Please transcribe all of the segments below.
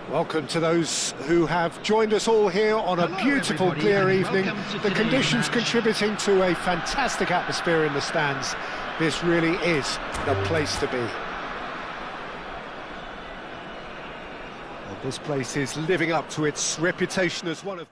Welcome to those who have joined us all here on a beautiful, clear evening. The conditions contributing to a fantastic atmosphere in the stands. This really is the place to be. And this place is living up to its reputation as one of...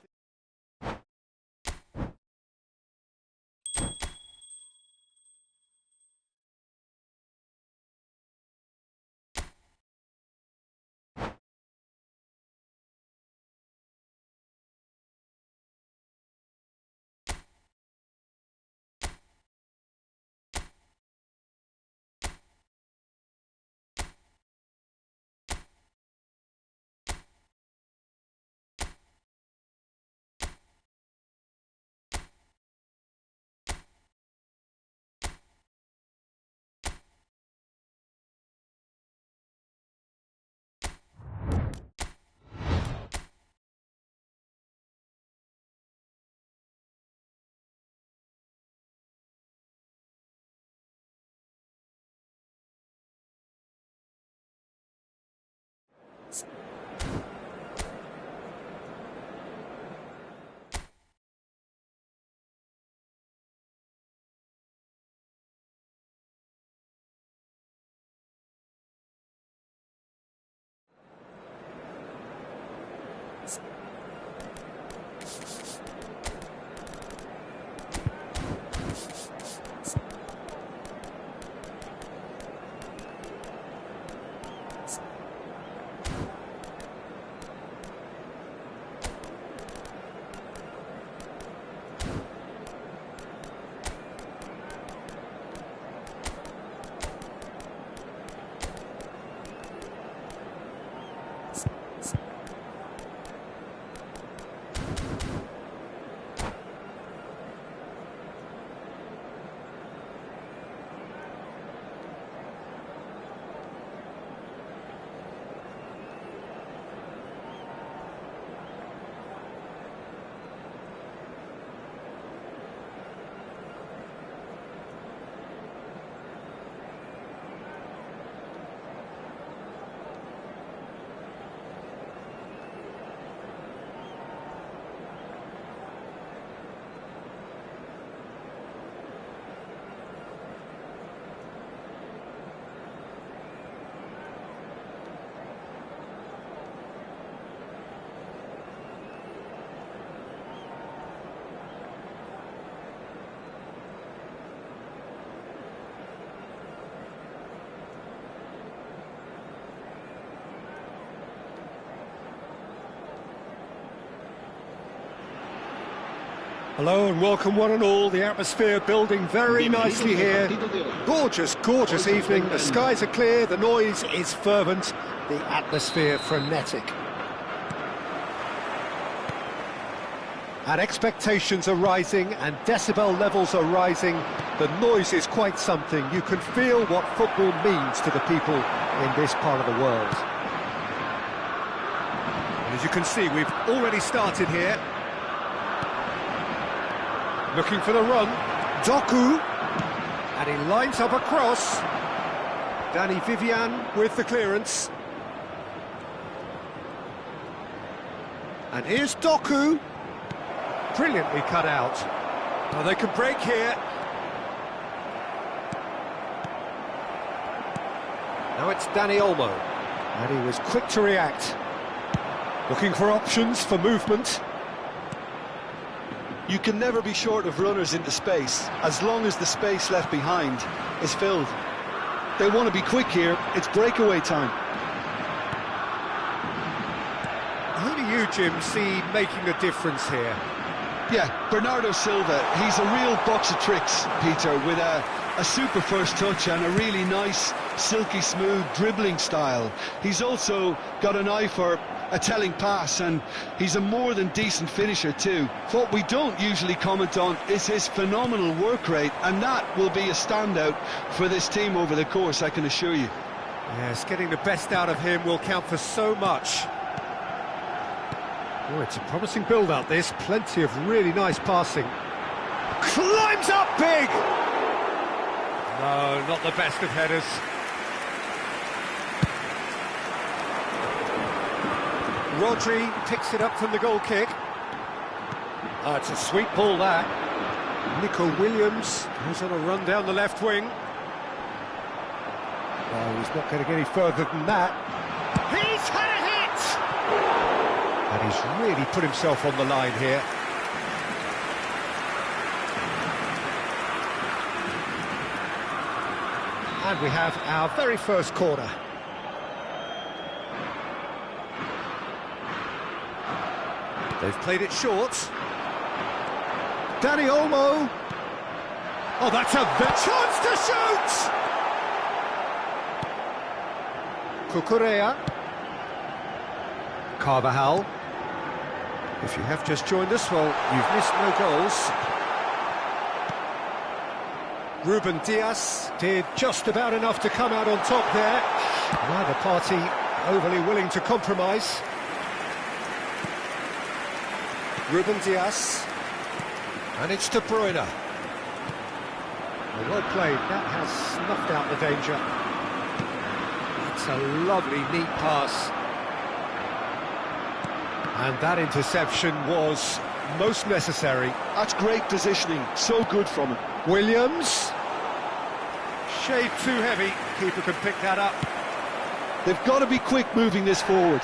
Hello and welcome one and all. The atmosphere building very nicely here. Gorgeous, gorgeous evening. The skies are clear, the noise is fervent, the atmosphere frenetic. And expectations are rising and decibel levels are rising. The noise is quite something. You can feel what football means to the people in this part of the world. And as you can see, we've already started here. Looking for the run, Doku, and he lines up a cross. Danny Vivian with the clearance. And here's Doku, brilliantly cut out. Well, they can break here. Now it's Dani Olmo, and he was quick to react. Looking for options for movement. You can never be short of runners into space, as long as the space left behind is filled. They want to be quick here, it's breakaway time. Who do you, Jim, see making a difference here? Yeah, Bernardo Silva, he's a real box of tricks, Peter, with a super first touch and a really nice, silky smooth dribbling style. He's also got an eye for a telling pass, and he's a more than decent finisher too. What we don't usually comment on is his phenomenal work rate, and that will be a standout for this team over the course, I can assure you. Yes, getting the best out of him will count for so much. Oh, it's a promising build-up, this. Plenty of really nice passing. Climbs up big! No, not the best of headers. Rodri picks it up from the goal kick. Oh, it's a sweet ball, that. Nico Williams goes on a run down the left wing. Oh, he's not going to get any further than that. He's had a hit! And he's really put himself on the line here. And we have our very first corner. They've played it short. Dani Olmo. Oh, that's a chance to shoot! Cucurella. Carvajal. If you have just joined us, well, you've missed no goals. Ruben Dias did just about enough to come out on top there. Neither party overly willing to compromise. Ruben Dias, and it's De Bruyne. Well played, that has snuffed out the danger. It's a lovely, neat pass. And that interception was most necessary. That's great positioning, so good from him. Williams. Shade too heavy, keeper can pick that up. They've got to be quick moving this forward.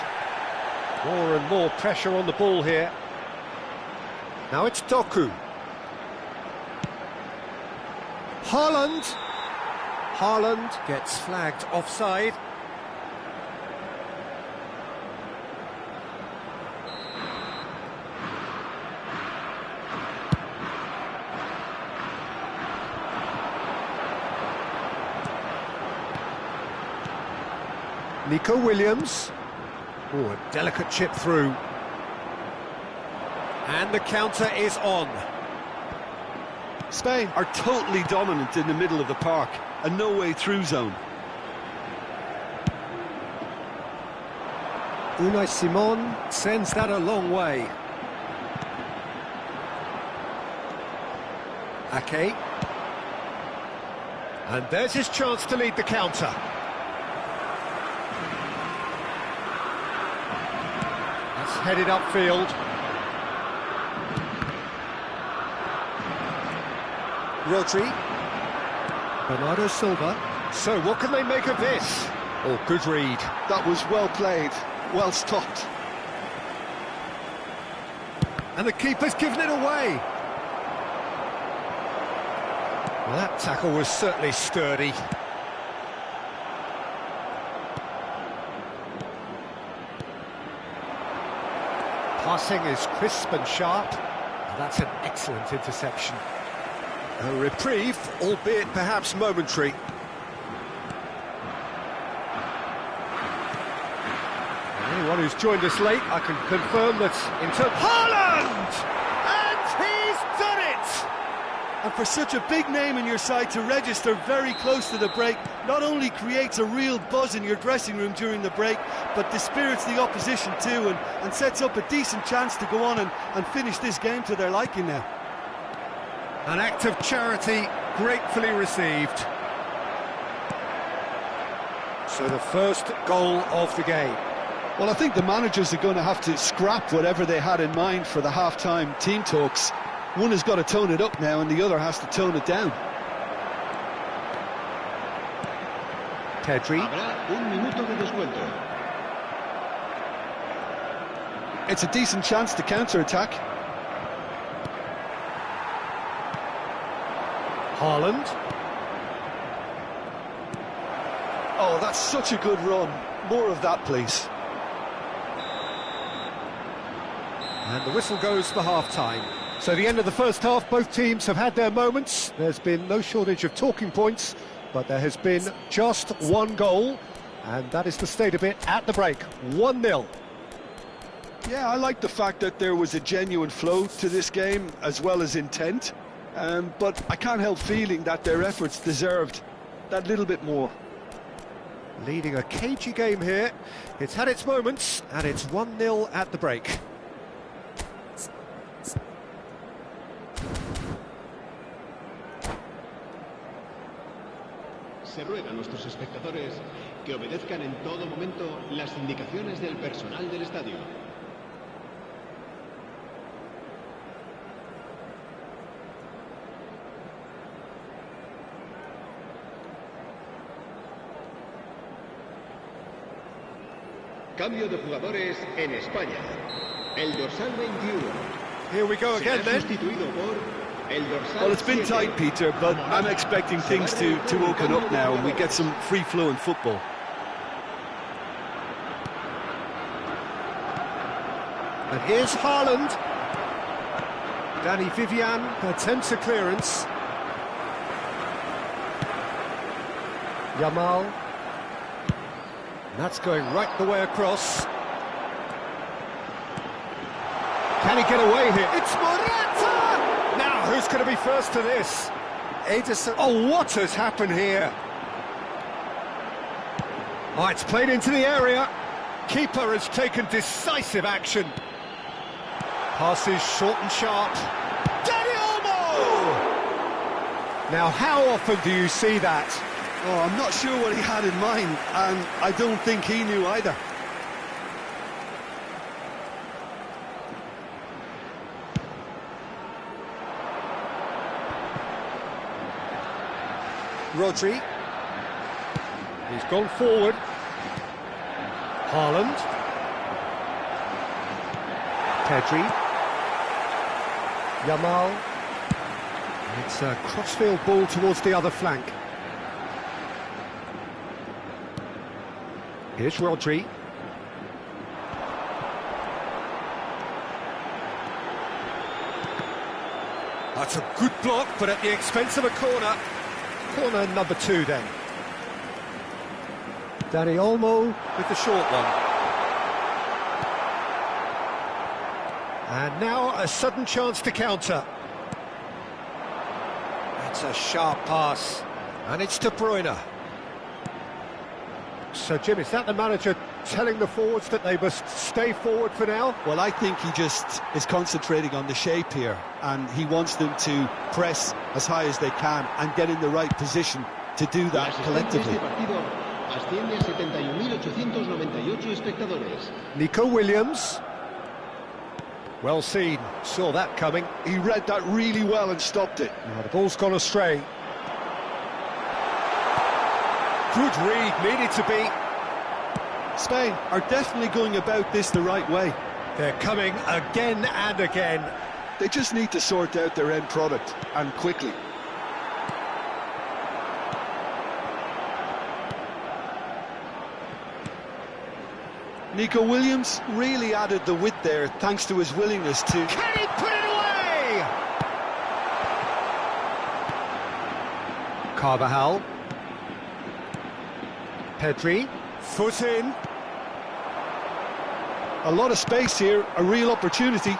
More and more pressure on the ball here. Now it's Doku. Haaland. Haaland gets flagged offside. Nico Williams. Oh, a delicate chip through. And the counter is on. Spain are totally dominant in the middle of the park, a no-way through zone. Unai Simon sends that a long way. Ake. And there's his chance to lead the counter. That's headed upfield. Rodri. Bernardo Silva. So what can they make of this? Oh, good read. That was well played, well stopped. And the keeper's given it away. Well, that tackle was certainly sturdy. Passing is crisp and sharp. And that's an excellent interception. A reprieve, albeit perhaps momentary. Anyone who's joined us late, I can confirm that in terms... Haaland! And he's done it! And for such a big name in your side to register very close to the break, not only creates a real buzz in your dressing room during the break, but dispirits the opposition too, and sets up a decent chance to go on and finish this game to their liking now. An act of charity gratefully received. So the first goal of the game. Well, I think the managers are going to have to scrap whatever they had in mind for the half-time team talks. One has got to tone it up now and the other has to tone it down. Pedri. It's a decent chance to counter-attack. Haaland. Oh, that's such a good run. More of that, please. And the whistle goes for half-time. So the end of the first half, both teams have had their moments. There's been no shortage of talking points, but there has been just one goal, and that is the state of it at the break. 1-0. Yeah, I like the fact that there was a genuine flow to this game, as well as intent. But I can't help feeling that their efforts deserved that little bit more. Leading a cagey game here. It's had its moments, and it's 1-0 at the break. Se ruega a nuestros espectadores que obedezcan en todo momento las indicaciones del personal del estadio. Cambio de jugadores en España. El dorsal 21. Here we go again, then. Sustituido por el dorsal Well, it's been 7. tight, Peter, but I'm expecting things to open up now and we get some free-flowing football. And here's Haaland. Danny Vivian attempts a clearance. Yamal. That's going right the way across. Can he get away here? It's Morata! Now, who's going to be first to this? Ederson. Oh, what has happened here? Oh, it's played into the area. Keeper has taken decisive action. Passes short and sharp. Dani Olmo! Now, how often do you see that? Oh, I'm not sure what he had in mind, and I don't think he knew either. Rodri. He's gone forward. Haaland. Pedri. Yamal. It's a crossfield ball towards the other flank. Here's Rodri. That's a good block, but at the expense of a corner. Corner number 2 then. Dani Olmo with the short one. And now a sudden chance to counter. That's a sharp pass. And it's De Bruyne. So, Jim, is that the manager telling the forwards that they must stay forward for now? Well, I think he just is concentrating on the shape here, and he wants them to press as high as they can and get in the right position to do that collectively. Asciende a 71.898 espectadores. Nico Williams. Well seen, saw that coming. He read that really well and stopped it. Now the ball's gone astray. Good read, needed to be. Spain are definitely going about this the right way. They're coming again and again. They just need to sort out their end product, and quickly. Nico Williams really added the width there thanks to his willingness to... Can he put it away? Carvajal. Pedri. Foot in. A lot of space here, a real opportunity.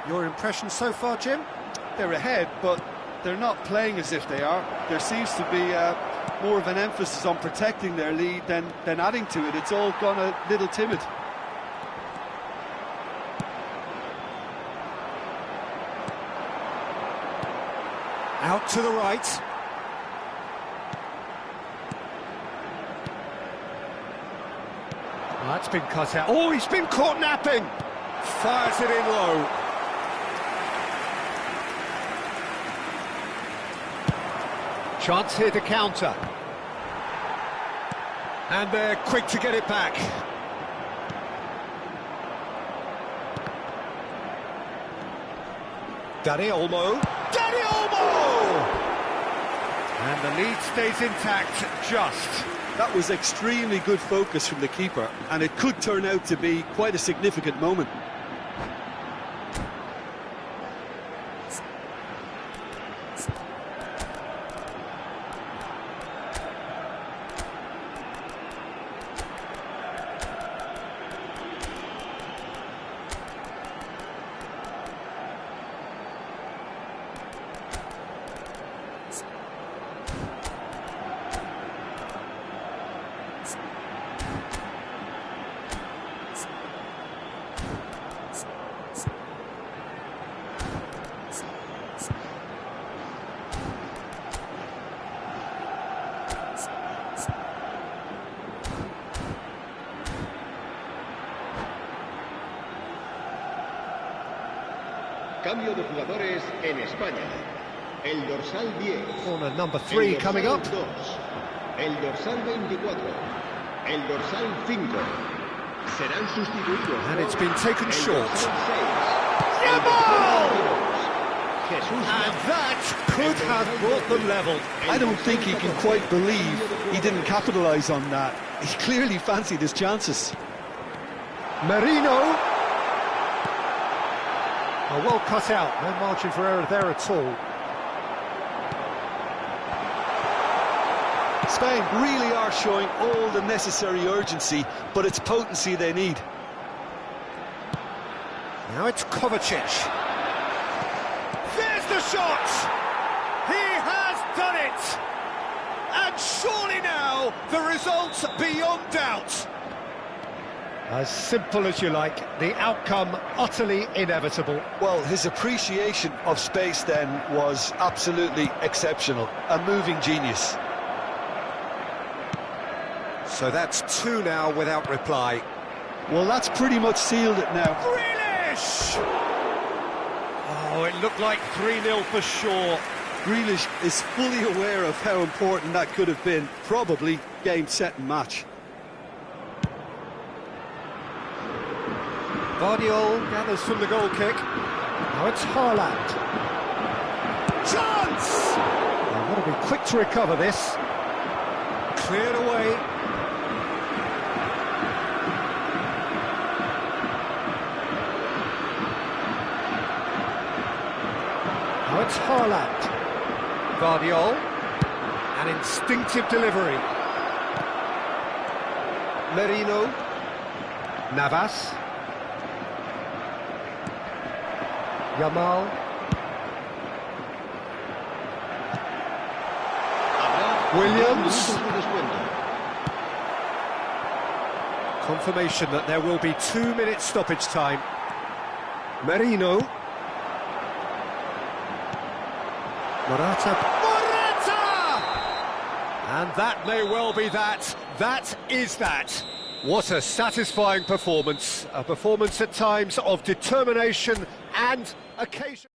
Your impression so far, Jim? They're ahead, but they're not playing as if they are. There seems to be more of an emphasis on protecting their lead than adding to it. It's all gone a little timid. Out to the right. Well, that's been cut out. Oh, he's been caught napping. Fires it in low. Chance here to counter. And they're quick to get it back. Dani Olmo. Dani Olmo! And the lead stays intact, just. That was extremely good focus from the keeper, and it could turn out to be quite a significant moment. Cambio de jugadores en España. El dorsal 10. Corner number 3 coming up. 2. El dorsal 24. El dorsal 5. Serán sustituidos. And it's been taken short. And that could have brought them level. I don't think he can quite believe he didn't capitalise on that. He clearly fancied his chances. Merino. Oh, well cut out, no margin for error there at all. Spain really are showing all the necessary urgency, but it's potency they need. Now it's Kovacic. There's the shot! He has done it! And surely now, the result's beyond doubt. As simple as you like, the outcome utterly inevitable. Well, his appreciation of space then was absolutely exceptional. A moving genius. So that's 2 now without reply. Well, that's pretty much sealed it now. Grealish! Oh, it looked like 3-0 for sure. Grealish is fully aware of how important that could have been. Probably game, set and match. Guardiol gathers from the goal kick. Now it's Haaland. Chance! They've got to be quick to recover this. Cleared away. Now it's Haaland. Guardiol. An instinctive delivery. Merino. Navas. Yamal. Williams. Confirmation that there will be 2 minutes stoppage time. Merino. Morata. And that may well be that. That is that. What a satisfying performance. A performance at times of determination and occasion.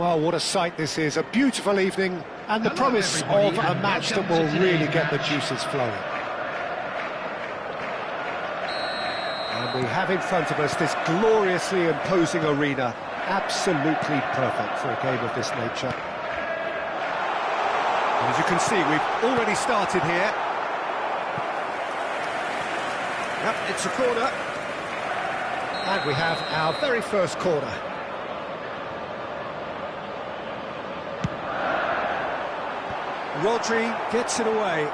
Well, what a sight this is. A beautiful evening and the promise of a match that will really get the juices flowing. And we have in front of us this gloriously imposing arena. Absolutely perfect for a game of this nature. And as you can see, we've already started here. Yep, it's a corner. And we have our very first corner. Rodri gets it away.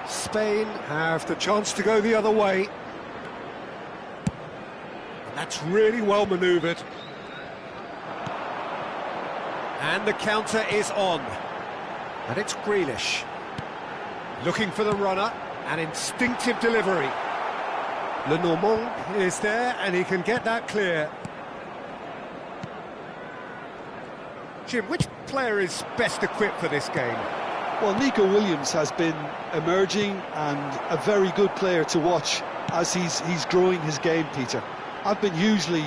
Spain have the chance to go the other way. And that's really well manoeuvred. And the counter is on. And it's Grealish. Looking for the runner. An instinctive delivery. Lenormand is there and he can get that clear. Jim, which player is best equipped for this game? Well, Nico Williams has been emerging and a very good player to watch as he's growing his game, Peter. I've been hugely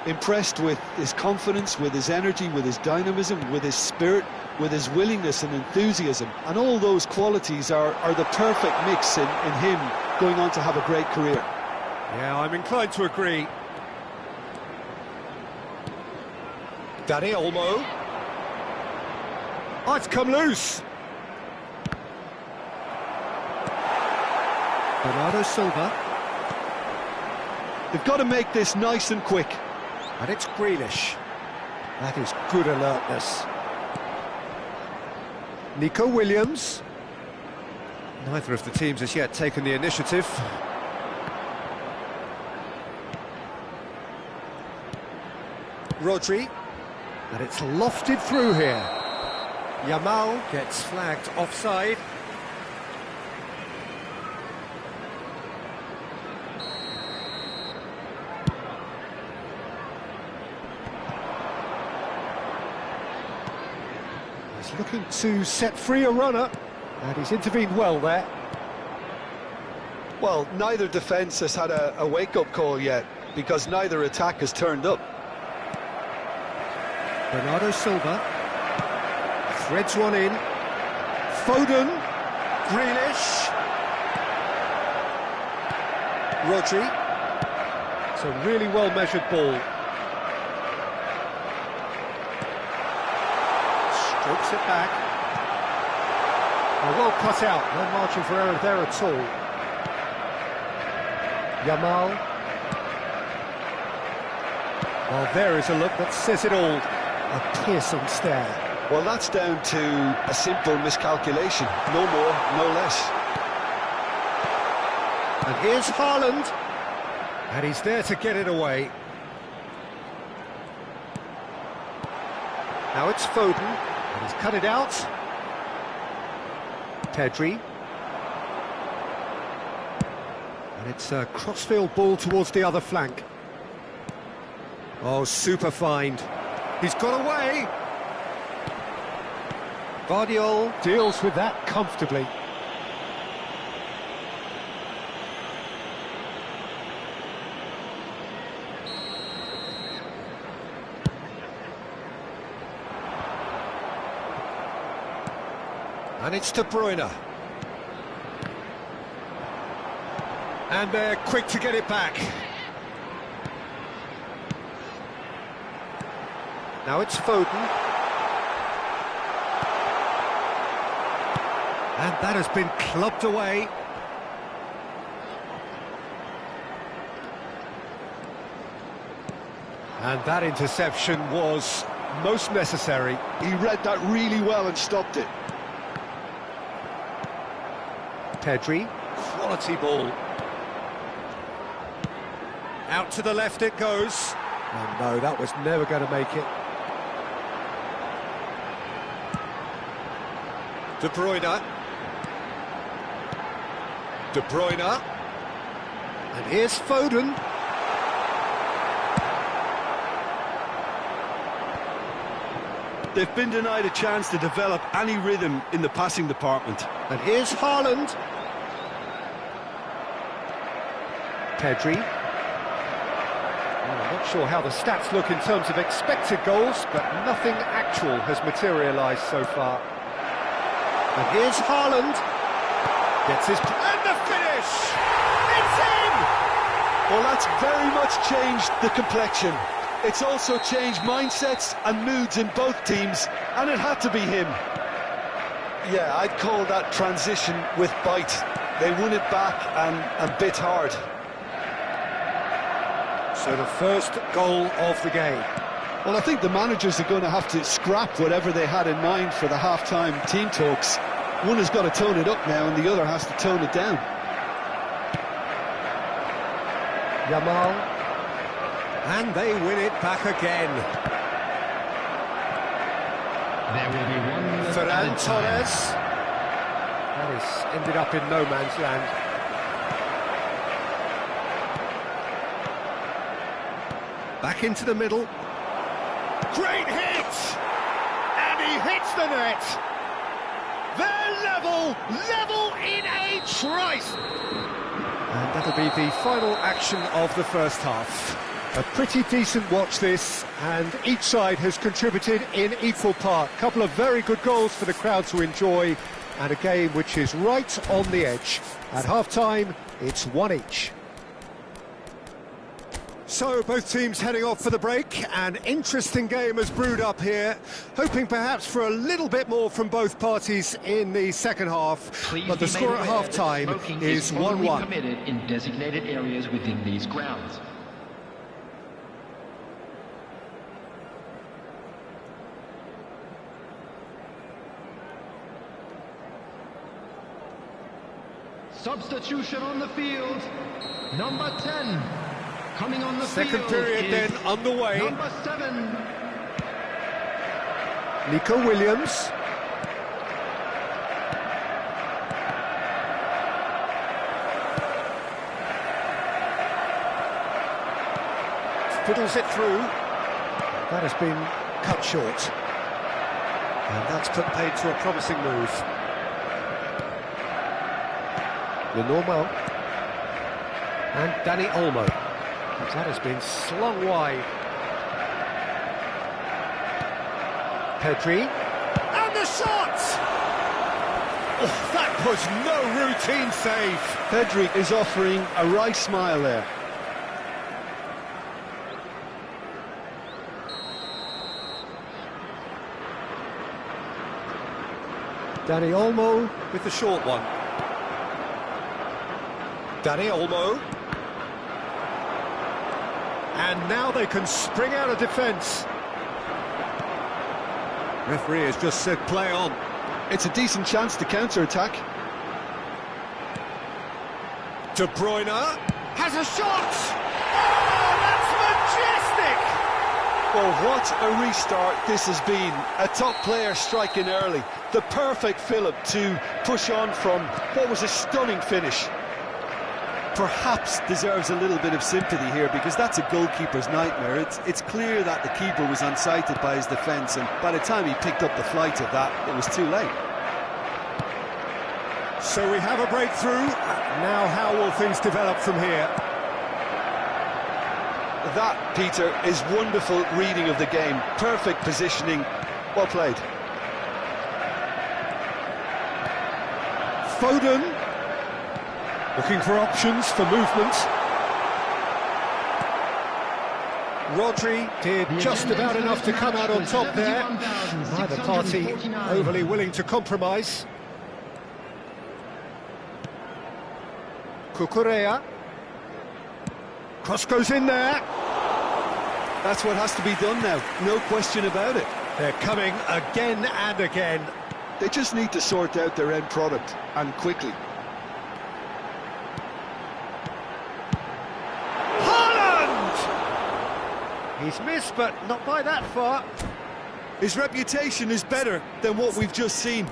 impressed with his confidence, with his energy, with his dynamism, with his spirit, with his willingness and enthusiasm. And all those qualities are the perfect mix in him going on to have a great career. Yeah, I'm inclined to agree. Dani Olmo. Oh, it's come loose. Bernardo Silva. They've got to make this nice and quick. And it's Grealish. That is good alertness. Nico Williams. Neither of the teams has yet taken the initiative. Rodri. And it's lofted through here. Yamal gets flagged offside. He's looking to set free a runner, and he's intervened well there. Well, neither defence has had a wake-up call yet, because neither attack has turned up. Bernardo Silva threads one in. Foden, Grealish, Rodri. It's a really well-measured ball. Strokes it back. Well cut out, no margin for error there at all. Yamal. Well, there is a look that says it all. A piercing stare. Well, that's down to a simple miscalculation. No more, no less. And here's Haaland. And he's there to get it away. Now it's Foden. And he's cut it out. Pedri. And it's a crossfield ball towards the other flank. Oh, super find. He's got away. Guardiola deals with that comfortably. And it's De Bruyne. And they're quick to get it back. Now it's Foden. And that has been clubbed away. And that interception was most necessary. He read that really well and stopped it. Pedri, quality ball. Out to the left it goes. Oh no, that was never going to make it. De Bruyne. De Bruyne. And here's Foden. They've been denied a chance to develop any rhythm in the passing department. And here's Haaland. Pedri. Oh, Not sure how the stats look in terms of expected goals, but nothing actual has materialised so far. And here's Haaland. Gets his... And the finish! It's in! Well, that's very much changed the complexion. It's also changed mindsets and moods in both teams, and it had to be him. Yeah, I'd call that transition with bite. They won it back and bit hard. So the first goal of the game. Well, I think the managers are going to have to scrap whatever they had in mind for the half-time team talks. One has got to tone it up now, and the other has to tone it down. Yamal. And they win it back again. There will be one Ferran Torres. That has ended up in no man's land. Back into the middle. Great hit! And he hits the net! They're level in a trice! And that'll be the final action of the first half. A pretty decent watch this, and each side has contributed in equal part. Couple of very good goals for the crowd to enjoy, and a game which is right on the edge. At half-time, it's 1 each. So, both teams heading off for the break. An interesting game has brewed up here, hoping perhaps for a little bit more from both parties in the second half. But the score at half-time is 1-1. Permitted in designated areas within these grounds. Substitution on the field, number 10. Coming on the Second field period then underway. Number 7. Nico Williams. Fiddles it through. That has been cut short. And that's put paid to a promising move. Lenormand. And Danny Olmo. That has been slung wide. Pedri. And the shot! Oh, that was no routine save. Pedri is offering a wry smile there. Danny Olmo with the short one. Danny Olmo. And now they can spring out of defence. Referee has just said play on. It's a decent chance to counter-attack. De Bruyne has a shot! Oh, that's majestic! Well, what a restart this has been. A top player striking early. The perfect fillip to push on from what was a stunning finish. Perhaps deserves a little bit of sympathy here, because that's a goalkeeper's nightmare. It's clear that the keeper was unsighted by his defence, and by the time he picked up the flight of that, it was too late. So we have a breakthrough. Now how will things develop from here? That, Peter, is wonderful reading of the game. Perfect positioning. Well played. Foden. Looking for options for movement. Rodri did just about enough to come out on top there. Neither party overly willing to compromise. Cucurella. Cross goes in there. That's what has to be done now, no question about it. They're coming again and again. They just need to sort out their end product, and quickly. He's missed, but not by that far. His reputation is better than what we've just seen.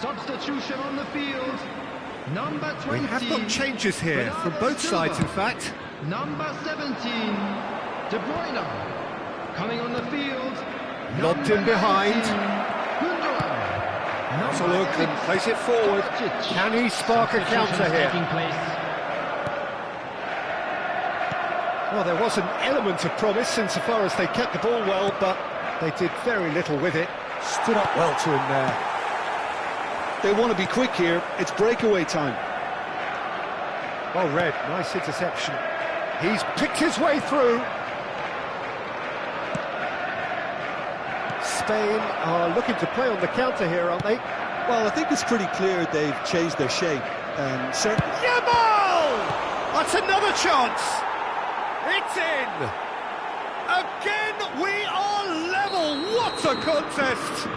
Substitution on the field. Number 20. We have got changes here from Bernardo both sides, in Silva. fact. Number 17. De Bruyne. Coming on the field. Lobbed in Number behind. 19, Gundogan. Has a Number look and 8, plays it forward. Kovacic. Can he spark a counter Substitutions here? taking place. Well, there was an element of promise insofar as they kept the ball well, but they did very little with it. Stood up well to him there. They want to be quick here. It's breakaway time. Well read, nice interception. He's picked his way through. Spain are looking to play on the counter here, aren't they? Well, I think it's pretty clear they've changed their shape. And certainly... Yamal! That's another chance! It's in! Again, we are level! What a contest!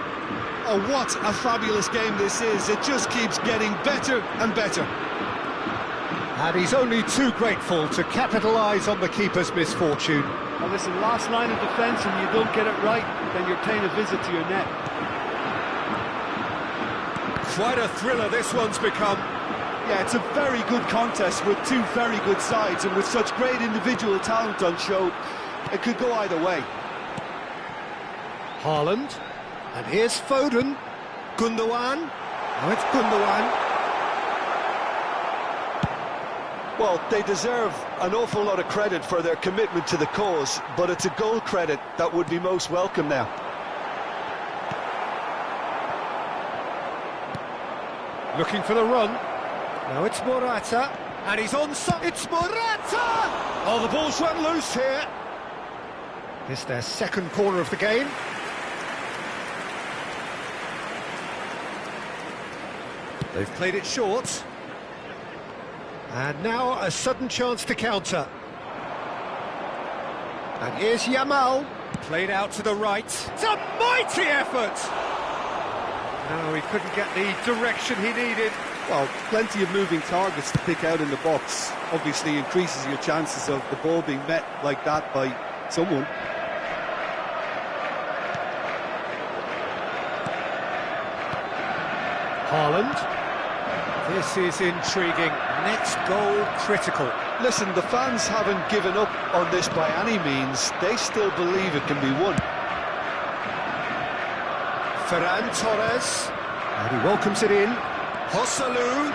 Oh, what a fabulous game this is. It just keeps getting better and better. And he's only too grateful to capitalise on the keeper's misfortune. Well, listen, last line of defence and you don't get it right, then you're paying a visit to your net. Quite a thriller this one's become. Yeah, it's a very good contest with two very good sides, and with such great individual talent on show, it could go either way. Haaland, and here's Foden. Gundogan. Now it's Gundogan. Well, they deserve an awful lot of credit for their commitment to the cause, but it's a goal credit that would be most welcome now. Looking for the run. Now it's Morata, and he's on. It's Morata! Oh, the ball's run loose here. It's their second corner of the game. They've played it short. And now a sudden chance to counter. And here's Yamal, played out to the right. It's a mighty effort! No, he couldn't get the direction he needed. Well, plenty of moving targets to pick out in the box. Obviously increases your chances of the ball being met like that by someone. Haaland. This is intriguing. Next goal critical. Listen, the fans haven't given up on this by any means. They still believe it can be won. Ferran Torres. And he welcomes it in. Joselu.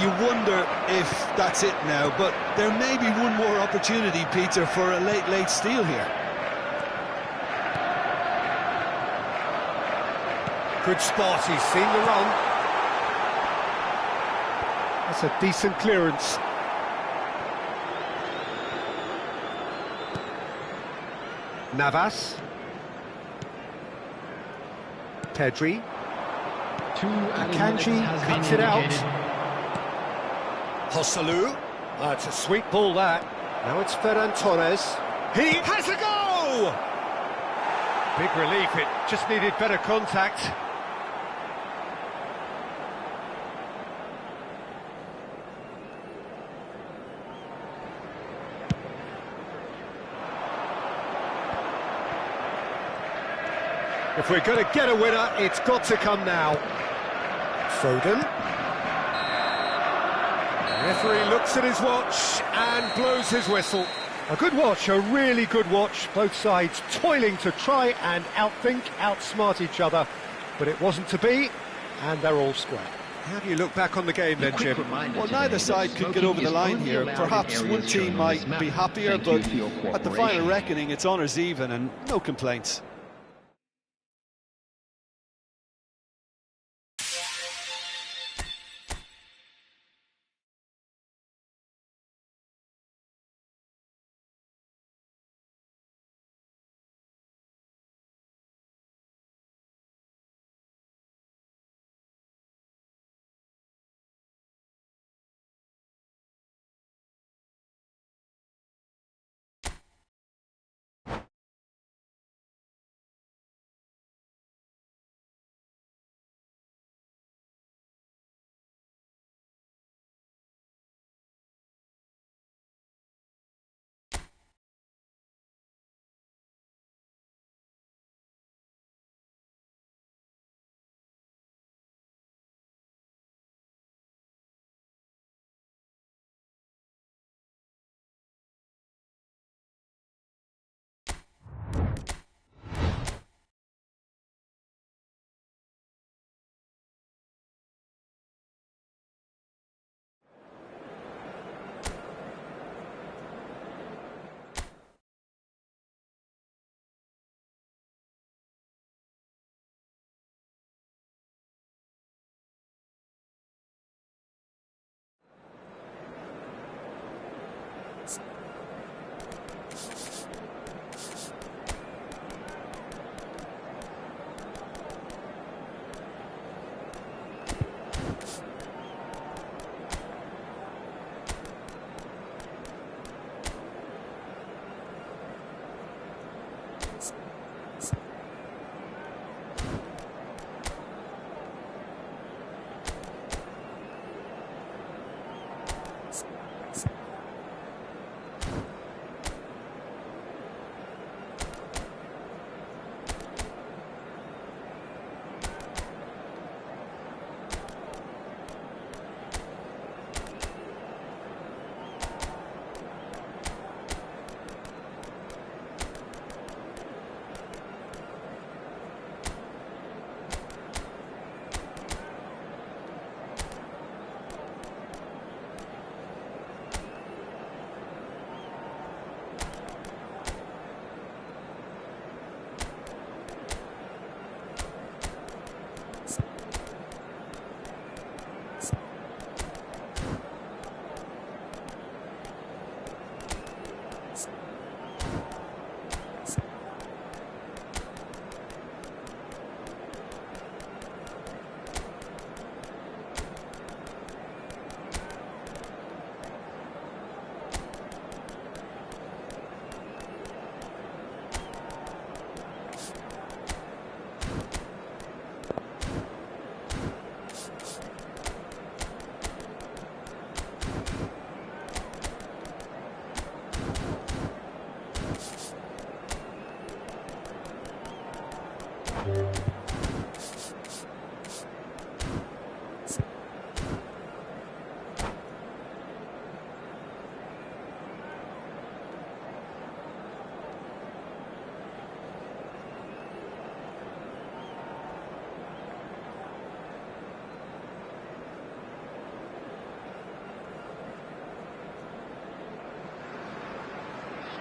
You wonder if that's it now, but there may be one more opportunity, Peter, for a late steal here. Good spot, he's seen the run. That's a decent clearance. Navas. Pedri. Akanji cuts it out. Joselu. That's a sweet ball, that. Now it's Ferran Torres. He has a go! Big relief, it just needed better contact. If we're going to get a winner, it's got to come now. Foden. The referee looks at his watch and blows his whistle. A good watch, a really good watch. Both sides toiling to try and outthink, outsmart each other. But it wasn't to be, and they're all square. How do you look back on the game then, Jim? Well, neither side could get over the line here. Perhaps one team might be happier, but at the final reckoning, it's honours even and no complaints.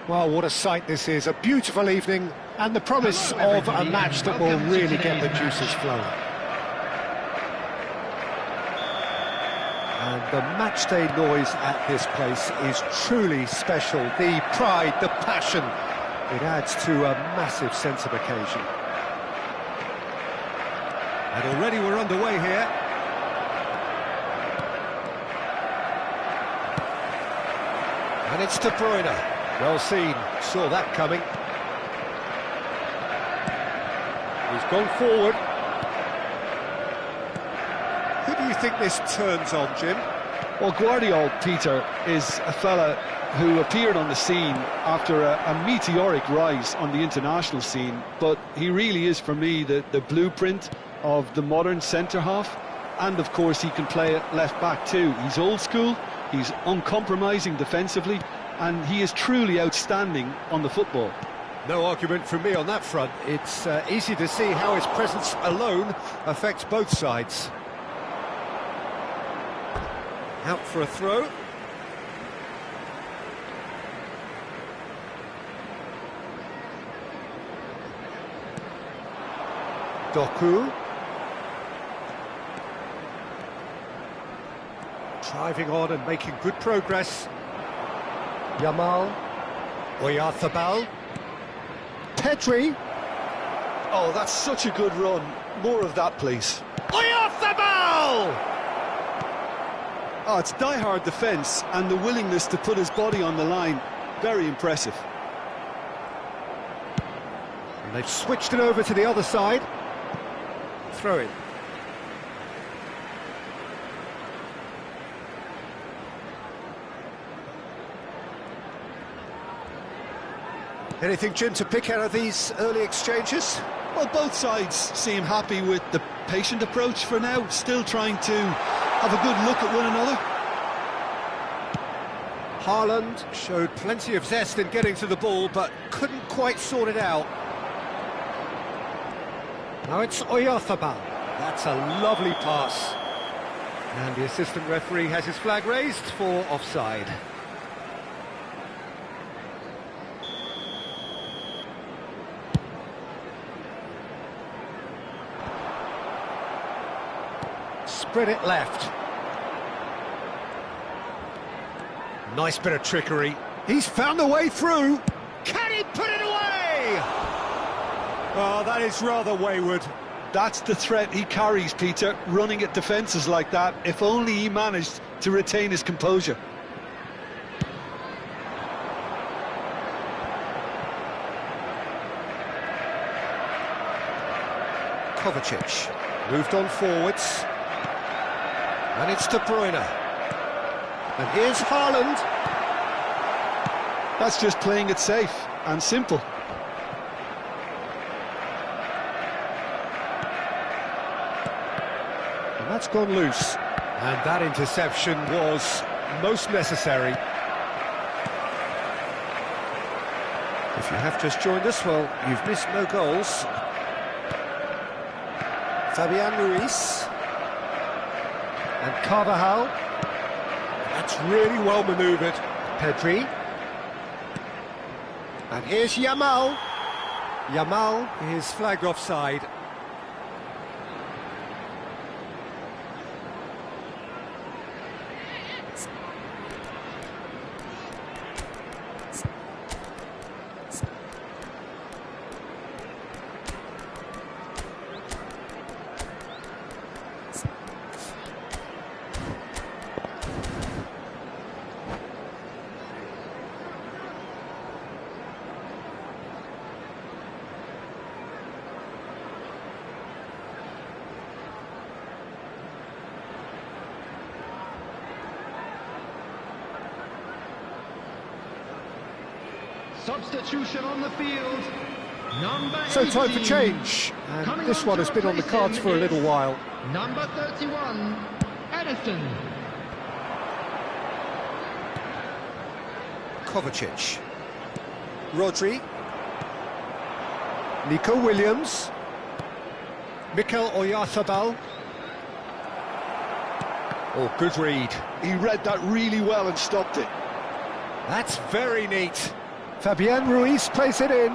Well, what a sight this is. A beautiful evening and the promise of a match that will really get the juices flowing. And the matchday noise at this place is truly special. The pride, the passion, it adds to a massive sense of occasion. And already we're underway here. And it's De Bruyne. Well seen, saw that coming. He's gone forward. Who do you think this turns on, Jim? Well, Guardiola, Peter, is a fella who appeared on the scene after a meteoric rise on the international scene, but he really is, for me, the blueprint of the modern centre-half, and of course he can play at left-back too. He's old school, he's uncompromising defensively, and he is truly outstanding on the football. No argument from me on that front. It's easy to see how his presence alone affects both sides. Out for a throw. Doku. Driving on and making good progress. Yamal. Oyarzabal. Pedri. Oh, that's such a good run. More of that, please. Oyarzabal! Oh, it's die-hard defence and the willingness to put his body on the line. Very impressive. And they've switched it over to the other side. Throw in. Anything, Jim, to pick out of these early exchanges? Well, both sides seem happy with the patient approach for now, still trying to have a good look at one another. Haaland showed plenty of zest in getting to the ball, but couldn't quite sort it out. Now it's Oyarzabal. That's a lovely pass. And the assistant referee has his flag raised for offside. Spread it left. Nice bit of trickery. He's found a way through. Can he put it away? Oh, that is rather wayward. That's the threat he carries, Peter, running at defences like that. If only he managed to retain his composure. Kovacic moved on forwards. And it's De Bruyne. And here's Haaland. That's just playing it safe and simple. And that's gone loose. And that interception was most necessary. If you have just joined us, well, you've missed no goals. Fabian Ruiz. And Carvajal. That's really well manoeuvred. Pedri. And here's Yamal. Yamal is flagged offside. Substitution on the field. Number 18. So time for change. And this one has been on the cards for a little while. Number 31, Edison. Kovacic. Rodri. Nico Williams. Mikel Oyarzabal. Oh, good read. He read that really well and stopped it. That's very neat. Fabian Ruiz plays it in.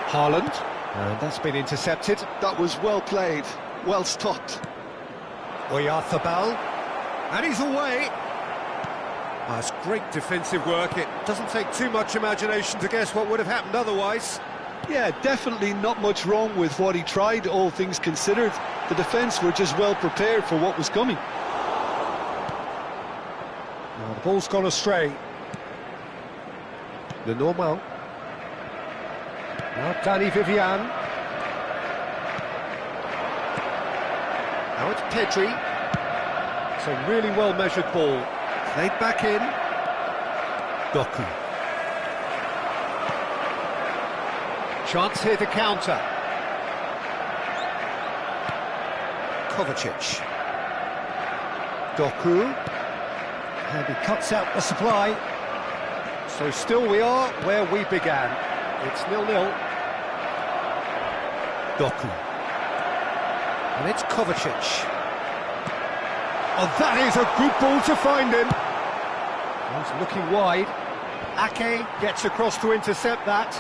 Haaland. And that's been intercepted. That was well played, well stopped. Oyarzabal. And he's away. That's great defensive work. It doesn't take too much imagination to guess what would have happened otherwise. Yeah, definitely not much wrong with what he tried, all things considered. The defence were just well prepared for what was coming. Now the ball's gone astray. The Normal. Now Dani Vivian. Now it's Pedri. It's a really well-measured ball. Played back in. Doku. Chance here to counter. Kovacic. Doku. And he cuts out the supply. So still we are where we began. It's 0-0. Doku. And it's Kovacic. Oh, that is a good ball to find him. He's looking wide. Ake gets across to intercept that.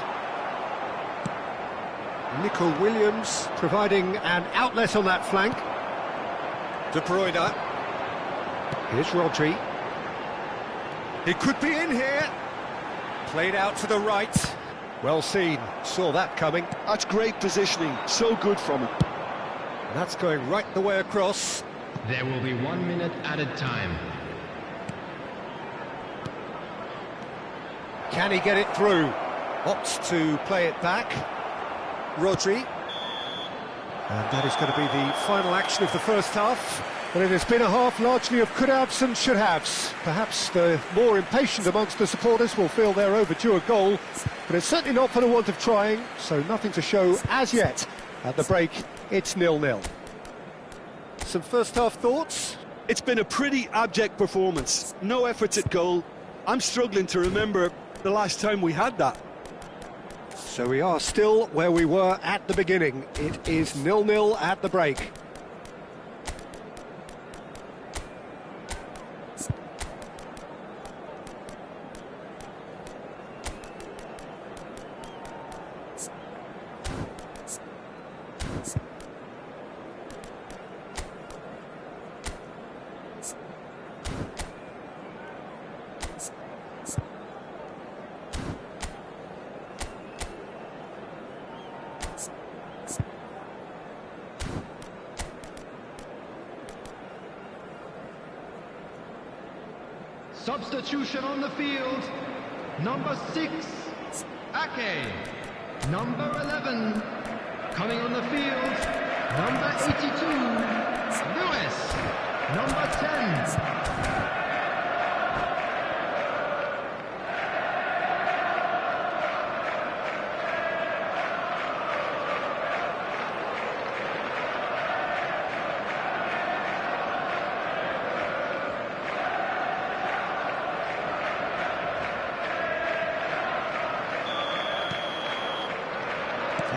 Nico Williams providing an outlet on that flank. De Bruyne. Here's Rodri. He could be in here. Played out to the right. Well seen. Saw that coming. That's great positioning. So good from him. That's going right the way across. There will be 1 minute added time. Can he get it through? Opts to play it back. Rodri. And that is going to be the final action of the first half. But it has been a half largely of could-haves and should-haves. Perhaps the more impatient amongst the supporters will feel they're overdue a goal, but it's certainly not for the want of trying, so nothing to show as yet. At the break, it's 0-0. Some first-half thoughts? It's been a pretty abject performance. No efforts at goal. I'm struggling to remember the last time we had that. So we are still where we were at the beginning. It is 0-0 at the break. Substitution on the field. Number 6, Ake. Number 11, coming on the field. Number 82, Lewis. Number 10.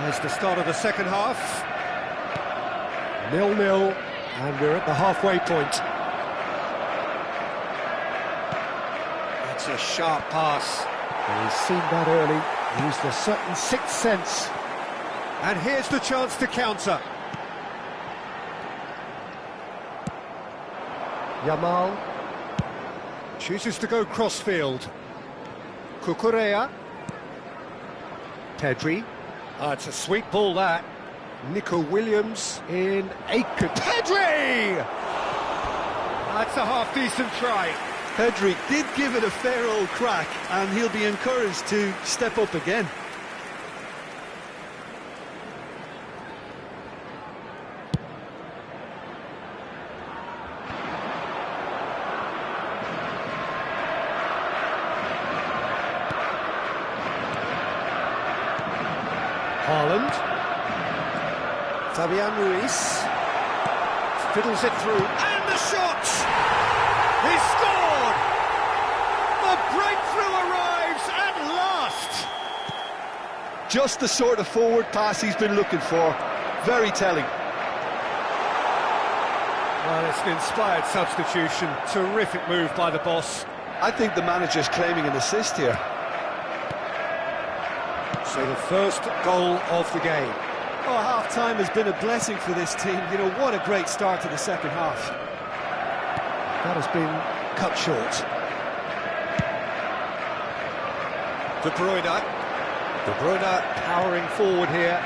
There's the start of the second half. 0-0, and we're at the halfway point. That's a sharp pass. He's seen that early, used a certain sixth sense. And here's the chance to counter. Yamal chooses to go crossfield. Cucurella. Pedri. Oh, it's a sweet ball, that. Nico Williams in Aiken. Pedri! That's a half-decent try. Pedri did give it a fair old crack, and he'll be encouraged to step up again. Haaland. Fabian Ruiz. Fiddles it through. And the shot! He scored! The breakthrough arrives at last! Just the sort of forward pass he's been looking for. Very telling. Well, it's an inspired substitution. Terrific move by the boss. I think the manager's claiming an assist here. So the first goal of the game. Oh, half-time has been a blessing for this team. You know, what a great start to the second half. That has been cut short. De Bruyne. De Bruyne powering forward here.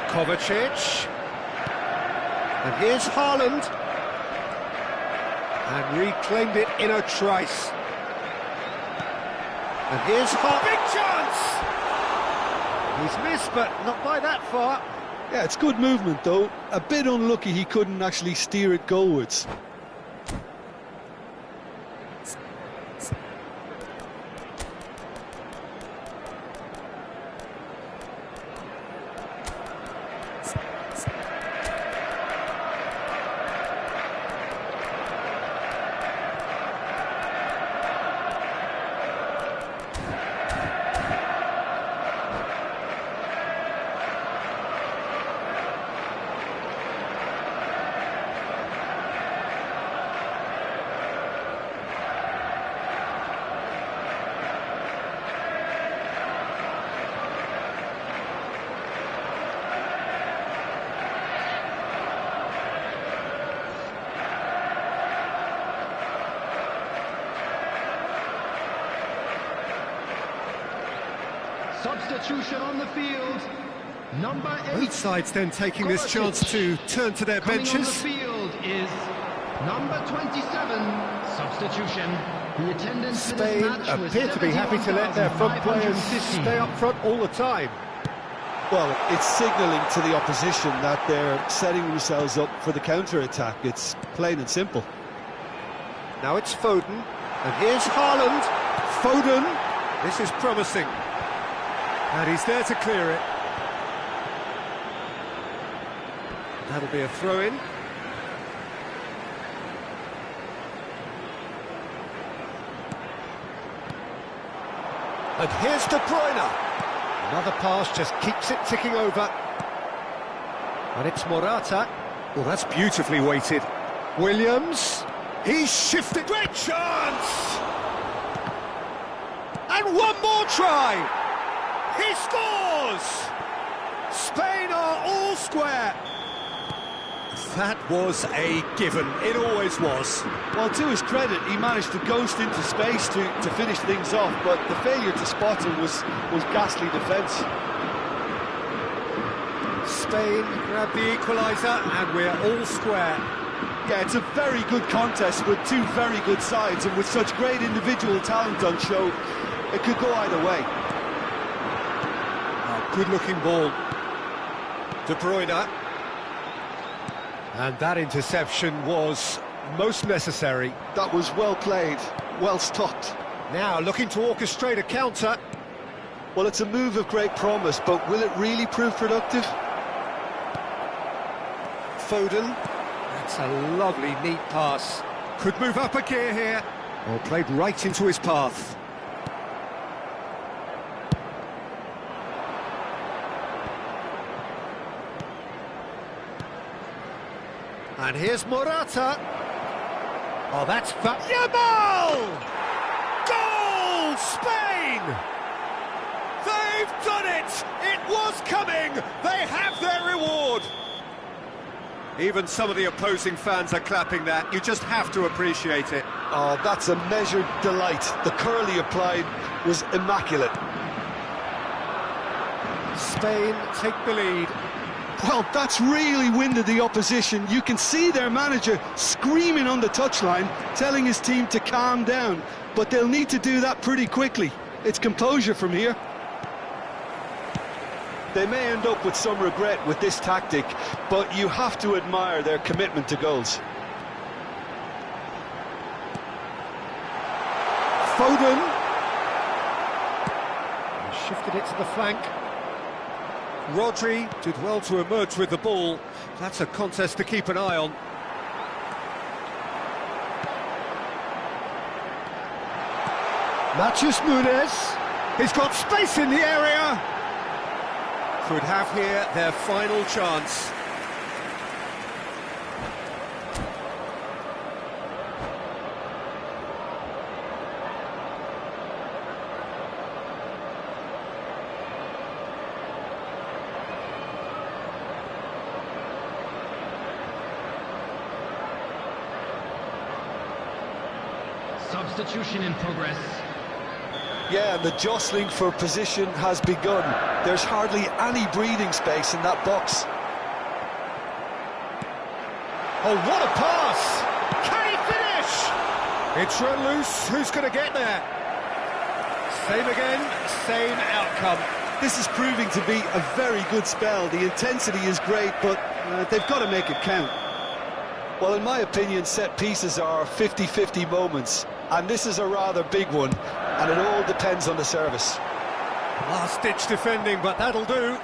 Kovacic. And here's Haaland. And reclaimed it in a trice. And here's Haaland. Big chance! He's missed, but not by that far. Yeah, it's good movement, though. A bit unlucky he couldn't actually steer it goalwards. Substitution on the field. Number 8. Both sides then taking this chance to turn to their Coming benches. on the field is number 27. Substitution. The attendance for this Spain match was appear to be happy to let their front players 71,550. stay up front all the time. Well, it's signalling to the opposition that they're setting themselves up for the counter-attack. It's plain and simple. Now it's Foden, and here's Haaland. Foden, this is promising. And he's there to clear it. That'll be a throw-in. And here's De Bruyne. Another pass just keeps it ticking over. And it's Morata. Well, that's beautifully weighted. Williams. He's shifted. Great chance! And one more try! He scores! Spain are all square. That was a given. It always was. Well, to his credit, he managed to ghost into space to finish things off, but the failure to spot him was ghastly defence. Spain grab the equaliser, and we're all square. Yeah, it's a very good contest with two very good sides, and with such great individual talent on show, it could go either way. Good-looking ball. De Bruyne. And that interception was most necessary. That was well played, well stopped. Now looking to orchestrate a counter. Well, it's a move of great promise, but will it really prove productive? Foden. That's a lovely, neat pass. Could move up a gear here. Well, played right into his path. And here's Morata. Oh, that's Yamal! Goal! Spain! They've done it! It was coming! They have their reward! Even some of the opposing fans are clapping that. You just have to appreciate it. Oh, that's a measured delight. The curl he applied was immaculate. Spain take the lead. Well, that's really winded the opposition. You can see their manager screaming on the touchline, telling his team to calm down. But they'll need to do that pretty quickly. It's composure from here. They may end up with some regret with this tactic, but you have to admire their commitment to goals. Foden. Shifted it to the flank. Rodri did well to emerge with the ball. That's a contest to keep an eye on. Matheus Nunes. He's got space in the area. Could have here their final chance. Substitution in progress. Yeah, and the jostling for position has begun. There's hardly any breathing space in that box. Oh, what a pass! Can he finish? It's run loose. Who's going to get there? Same again, same outcome. This is proving to be a very good spell. The intensity is great, but they've got to make it count. Well, in my opinion, set pieces are 50-50 moments, and this is a rather big one, and it all depends on the service. Last-ditch defending, but that'll do.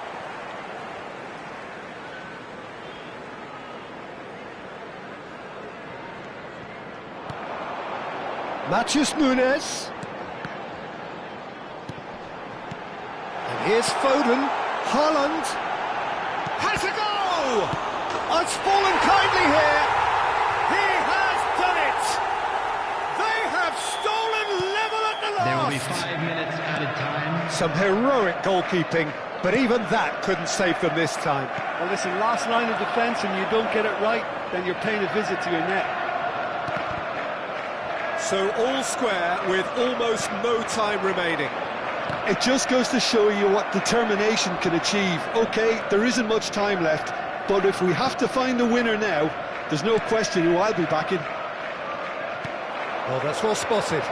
Matheus Nunes. And here's Foden. Haaland has a goal! It's fallen kindly here. He has done it. They have stolen level at the last. There will be 5 minutes added time. Some heroic goalkeeping, but even that couldn't save them this time. Well, listen, last line of defence, and you don't get it right, then you're paying a visit to your net. So all square with almost no time remaining. It just goes to show you what determination can achieve. OK, there isn't much time left, but if we have to find a winner now, there's no question who I'll be backing. Well, that's well spotted.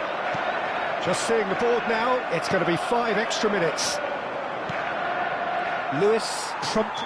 Just seeing the board now, it's going to be 5 extra minutes. Lewis, prompt